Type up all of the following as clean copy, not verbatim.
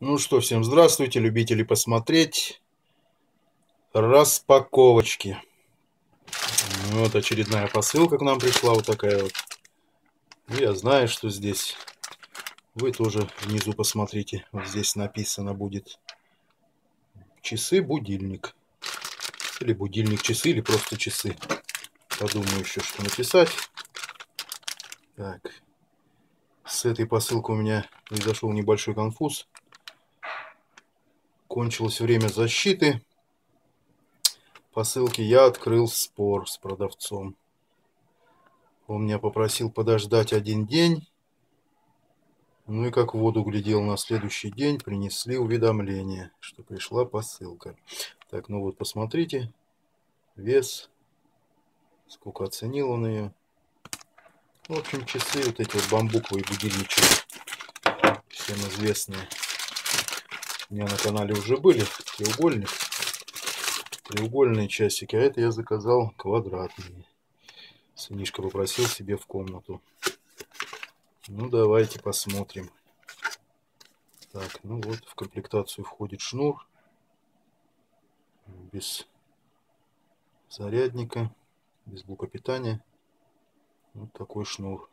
Ну что, всем здравствуйте, любители посмотреть распаковочки. Вот очередная посылка к нам пришла, вот такая вот. И я знаю, что здесь. Вы тоже внизу посмотрите. Вот здесь написано будет часы-будильник. Или будильник-часы, или просто часы. Подумаю еще, что написать. Так. С этой посылкой у меня произошел небольшой конфуз. Кончилось время защиты посылки. Я открыл спор с продавцом. Он меня попросил подождать один день. Ну и как в воду глядел, на следующий день принесли уведомление, что пришла посылка. Так, ну вот посмотрите. Вес. Сколько оценил он ее. В общем, часы, вот эти вот бамбуковые будильнички. Всем известные. У меня на канале уже были треугольник. Треугольные часики. А это я заказал квадратные. Сынишка попросил себе в комнату. Ну давайте посмотрим. Так, ну вот в комплектацию входит шнур. Без зарядника. Без блока питания. Вот такой шнур.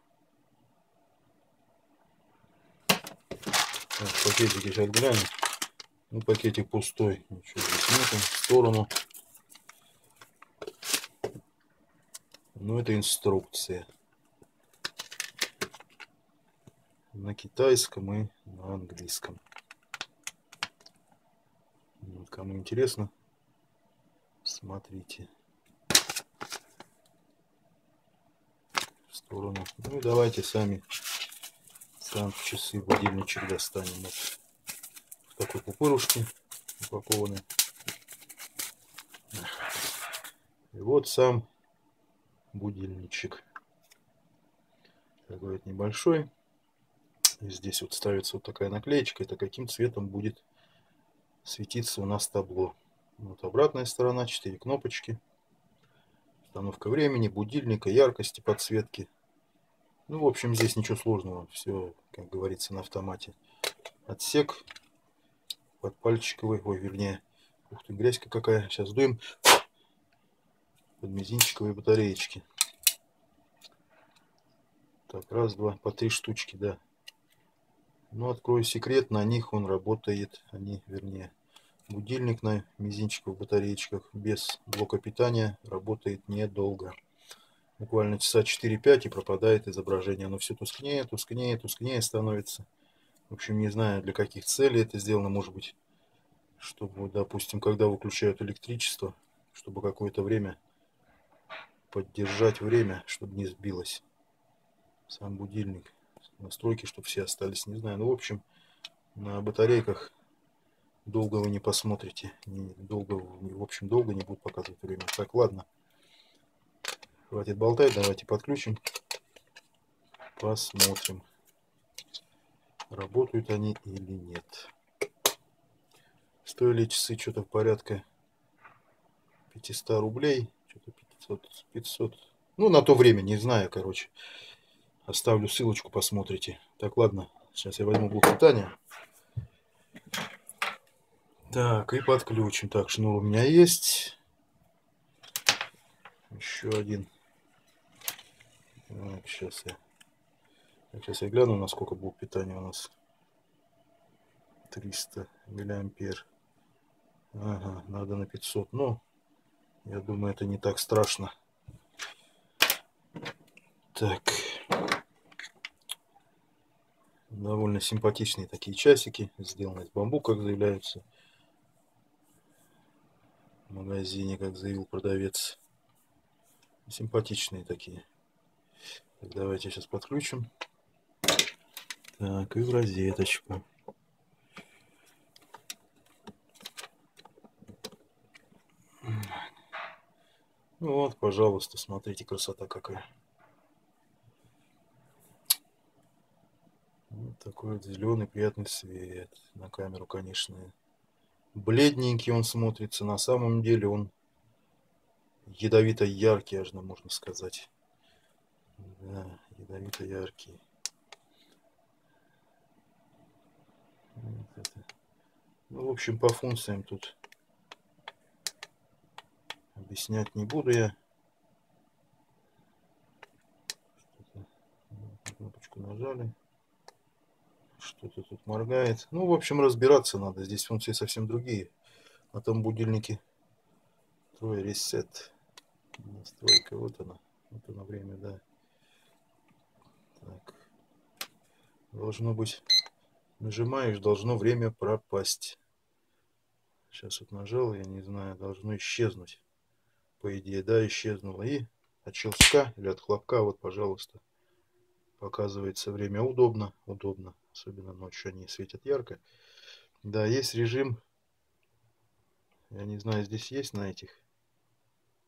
Так, пакетики сейчас глянем. Ну, пакетик пустой. Ничего здесь нету. В сторону. Ну, это инструкция. На китайском и на английском. Вот, кому интересно, смотрите. В сторону. Ну и давайте сам часы будильничек достанем. Вот в такой пупырушке упакованной. И вот сам будильничек. Такой вот небольшой. И здесь вот ставится вот такая наклеечка. Это каким цветом будет светиться у нас табло. Вот обратная сторона, 4 кнопочки. Установка времени, будильника, яркости, подсветки. Ну, в общем, здесь ничего сложного. Все, как говорится, на автомате. Отсек подпальчиковый, ой, вернее, ух ты, грязька какая. Сейчас дуем. Под мизинчиковые батареечки. Так, раз, два, по 3 штучки, да. Ну, открою секрет, на них он работает, вернее, будильник на мизинчиковых батареечках без блока питания работает недолго. Буквально часа 4-5 и пропадает изображение. Оно все тускнее, тускнее, тускнее становится. В общем, не знаю, для каких целей это сделано. Может быть, чтобы, допустим, когда выключают электричество, чтобы какое-то время поддержать время, чтобы не сбилось. Сам будильник. Настройки, чтобы все остались, не знаю. Ну, в общем, на батарейках долго вы не посмотрите. В общем, долго не будут показывать время. Так, ладно. Хватит болтать, давайте подключим. Посмотрим, работают они или нет. Стоили часы что-то порядка 500 рублей. Что-то 500. Ну, на то время, не знаю, короче. Оставлю ссылочку, посмотрите. Так, ладно. Сейчас я возьму блок питания. Так, и подключим. Так, шнур у меня есть. Еще один. Так, сейчас я гляну, насколько блок питания у нас. 300 миллиампер. Ага, надо на 500. Но я думаю, это не так страшно. Так. Довольно симпатичные такие часики. Сделаны из бамбука, как заявляются. В магазине, как заявил продавец. Симпатичные такие. Так, давайте сейчас подключим. Так, и в розеточку. Ну вот, пожалуйста, смотрите, красота какая. Вот такой вот зеленый приятный цвет. На камеру, конечно, бледненький он смотрится. На самом деле он ядовито яркий, аж можно сказать. Да, ядовито яркий. Вот это. Ну, в общем, по функциям тут объяснять не буду я. Кнопочку нажали. Что-то тут моргает. Ну, в общем, разбираться надо. Здесь функции совсем другие. На том будильнике трое ресет. Настройка. Вот она. Вот она время, да. Так. Должно быть. Нажимаешь, должно время пропасть. Сейчас вот нажал, я не знаю, должно исчезнуть. По идее, да, исчезнуло. И от щелчка или от хлопка, вот, пожалуйста, показывается время. Удобно, удобно. Особенно ночью они светят ярко. Да, есть режим. Я не знаю, здесь есть на этих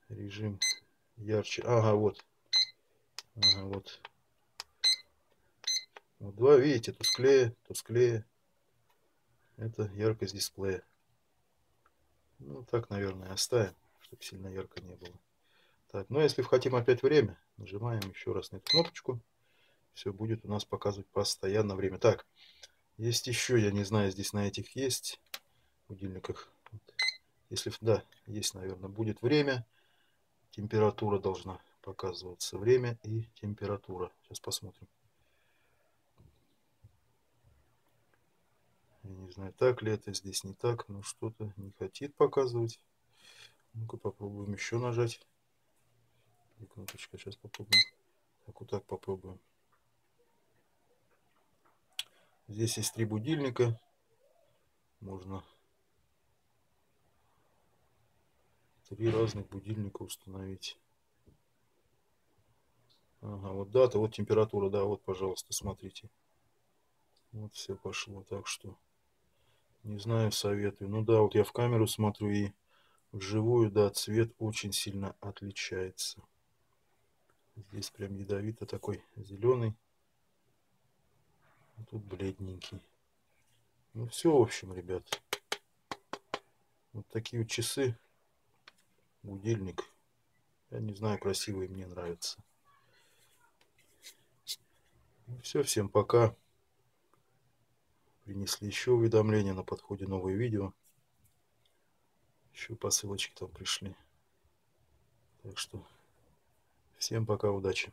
режим ярче. Ага, вот. Ага, вот. Вот два, видите, тусклее, тусклее. Это яркость дисплея. Ну, так, наверное, оставим, чтобы сильно ярко не было. Так, ну, если хотим опять время, нажимаем еще раз на эту кнопочку. Все будет у нас показывать постоянно время. Так, есть еще, я не знаю, здесь на этих есть будильниках. Если, да, есть, наверное, будет время. Температура должна показываться. Время и температура. Сейчас посмотрим. Я не знаю, так ли это здесь, не так. Но что-то не хотит показывать. Ну-ка попробуем еще нажать. И кнопочка. Сейчас попробуем. Так, вот так попробуем. Здесь есть 3 будильника. Можно 3 разных будильника установить. Ага, вот дата, вот температура, да, вот, пожалуйста, смотрите. Вот все пошло, так что не знаю, советую. Ну да, вот я в камеру смотрю и вживую, да, цвет очень сильно отличается. Здесь прям ядовито такой зеленый, а тут бледненький. Ну все, в общем, ребят. Вот такие вот часы, будильник. Я не знаю, красивые, мне нравятся. Ну все, всем пока. Принесли еще уведомления, на подходе новые видео. Еще по ссылочке там пришли. Так что всем пока, удачи.